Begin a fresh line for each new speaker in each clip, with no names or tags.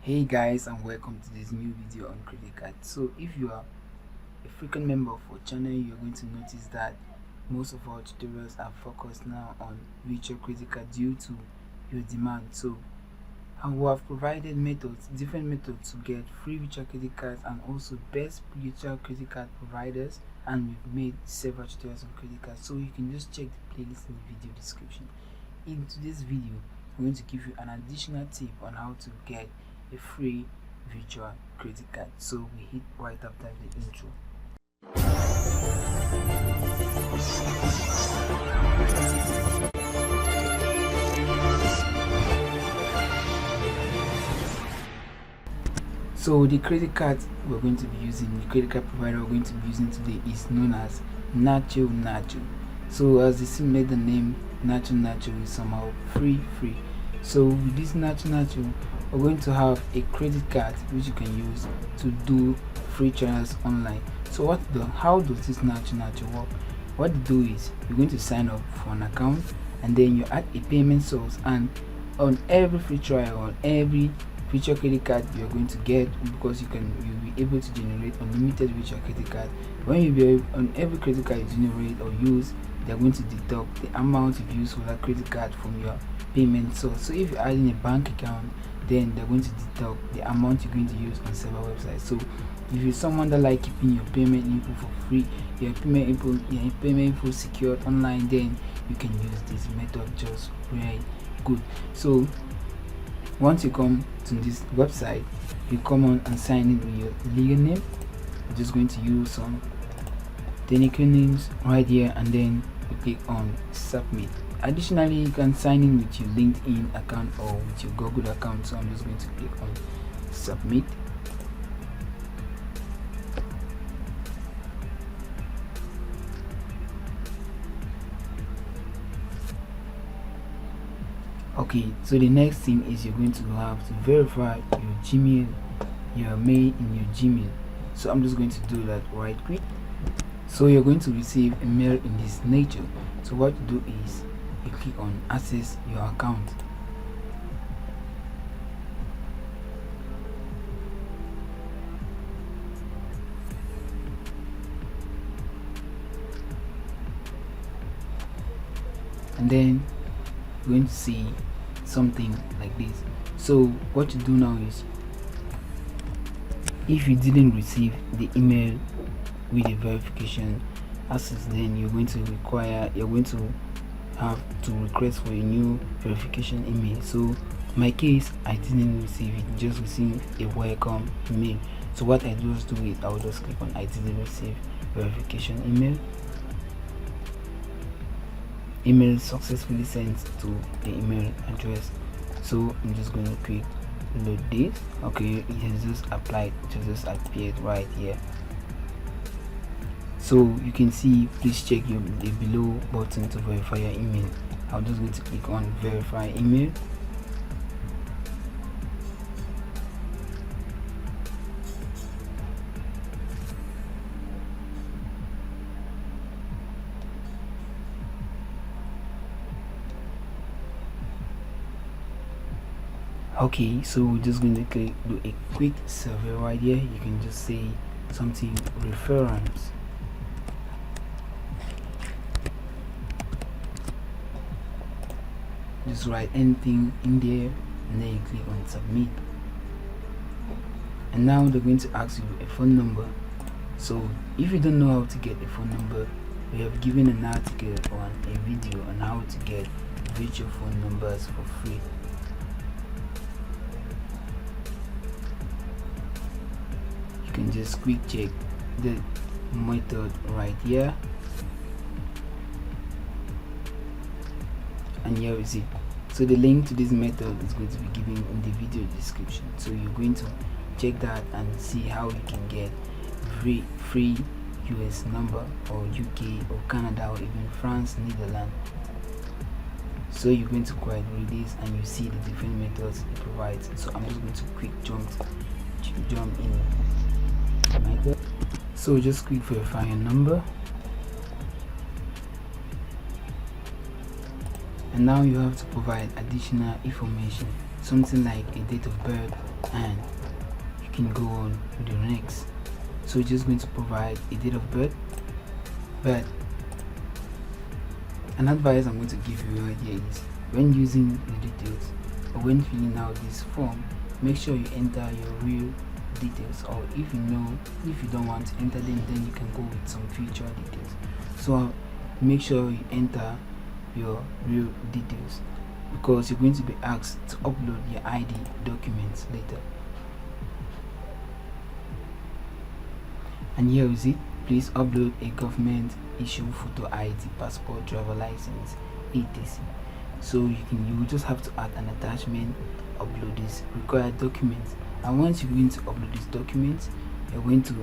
Hey guys, and welcome to this new video on credit card. So if you are a frequent member of our channel, you're going to notice that most of our tutorials are focused now on virtual credit card due to your demand. So we have provided different methods to get free virtual credit cards and also best virtual credit card providers, and we've made several tutorials on credit cards, so you can just check the playlist in the video description. In today's video, I'm going to give you an additional tip on how to get a free virtual credit card. So we hit right after the intro. So the credit card we're going to be using, the credit card provider we're going to be using today is known as Nacho. So as you see, made the name Nacho is somehow free. So with this Nacho, we're going to have a credit card which you can use to do free trials online. So how does this Nacho work? What you do is you're going to sign up for an account, and then you add a payment source, and on every free trial, on every virtual credit card you're going to get, because you'll be able to generate unlimited virtual credit card. When you be on every credit card you generate or use, they're going to deduct the amount you've used for that credit card from your payment source. So if you're adding a bank account, then they're going to deduct the amount you're going to use on several websites. So if you're someone that like keeping your payment info for free, your payment info secured online, then you can use this method just very good. So once you come to this website, you come on and sign in with your legal name. I'm just going to use some technical names right here, and then you click on submit. Additionally, you can sign in with your LinkedIn account or with your Google account, so I'm just going to click on submit. Okay, so the next thing is you're going to have to verify your Gmail, your mail in your Gmail. So I'm just going to do that right quick. So you're going to receive a mail in this nature. So what you do is you click on access your account. And then you're going to see something like this. So what you do now is, if you didn't receive the email with the verification access, then you're going to have to request for a new verification email. So in my case, I didn't receive it, just received a welcome email. So what I just do is I'll just click on I didn't receive verification email successfully sent to the email address. So I'm just going to click load this. Okay, it has just applied, it has just appeared right here. So you can see, please check the below button to verify your email. I'm just going to click on verify email. Okay, so we're just going to do a quick survey right here. You can just say something reference. Just write anything in there, and then you click on submit. And now they're going to ask you a phone number. So if you don't know how to get a phone number, we have given an article on a video on how to get virtual phone numbers for free. You can just quick check the method right here, and here is it. So the link to this method is going to be given in the video description, so you're going to check that and see how you can get free US number, or UK or Canada, or even France, Netherlands. So you're going to quite read this and you see the different methods it provides. So I'm just going to quick jump in method. So just quick verify your number, and now you have to provide additional information, something like a date of birth, and you can go on with the next. So you're just going to provide a date of birth, but an advice I'm going to give you right here is when using the details or when filling out this form, make sure you enter your real details, or if you don't want to enter them, then you can go with some future details. So make sure you enter your real details, because you're going to be asked to upload your ID documents later. And here is it. Please upload a government issue photo ID, passport, driver license, etc. So you will just have to add an attachment, upload this required documents, and once you're going to upload these documents, you're going to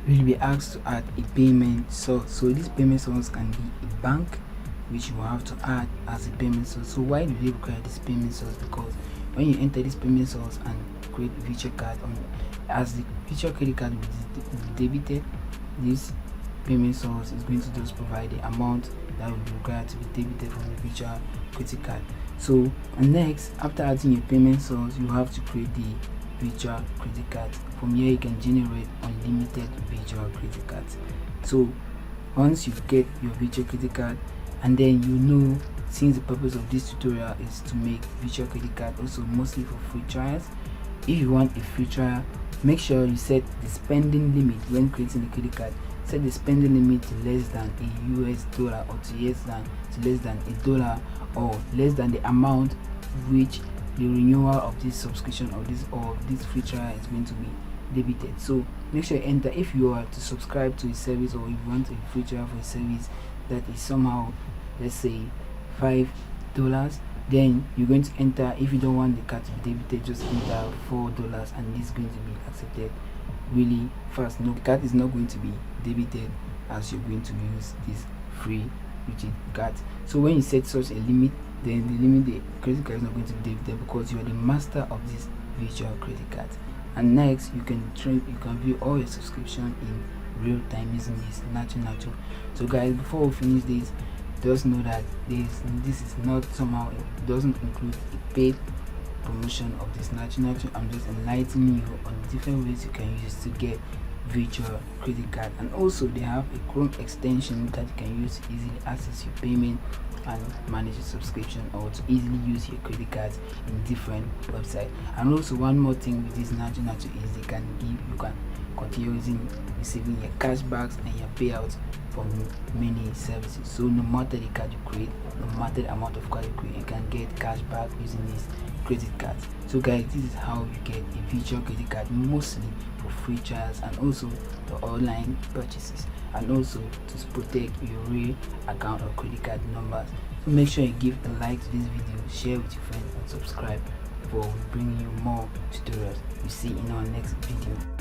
will be asked to add a payment source. So this payment source can be a bank, which you will have to add as a payment source. So why do they require this payment source? Because when you enter this payment source and create a virtual card, as the virtual credit card will be debited, this payment source is going to just provide the amount that will be required to be debited from the virtual credit card. So next, after adding your payment source, you have to create the virtual credit card. From here you can generate unlimited virtual credit cards. So once you get your virtual credit card, and then since the purpose of this tutorial is to make virtual credit card also mostly for free trials, if you want a free trial, make sure you set the spending limit when creating the credit card. Set the spending limit to less than a US dollar, or to less than $1, or less than the amount which the renewal of this subscription or this free trial is going to be debited. So make sure you enter. If you are to subscribe to a service, or if you want a free trial for a service that is somehow, let's say $5, then you're going to enter. If you don't want the card to be debited, just enter $4, and it's going to be accepted really fast. No, the card is not going to be debited as you're going to use this free rigid card. So when you set such a limit, then the credit card is not going to be debited, because you are the master of this virtual credit card. And next, you can view all your subscription in real time using this Nacho. So guys, before we finish this, just know that this is not somehow, it doesn't include a paid promotion of this Nacho. I'm just enlightening you on different ways you can use to get virtual credit card. And also they have a Chrome extension that you can use to easily access your payment and manage your subscription, or to easily use your credit cards in different websites. And also one more thing with this Nacho is you can continue receiving your cashbacks and your payouts from many services. So no matter the card you create, no matter the amount of card you create, you can get cashback using these credit cards. So guys, this is how you get a virtual credit card, mostly for free trials and also the online purchases, and also to protect your real account or credit card numbers. So make sure you give a like to this video, share with your friends, and subscribe for bringing you more tutorials. We see you in our next video.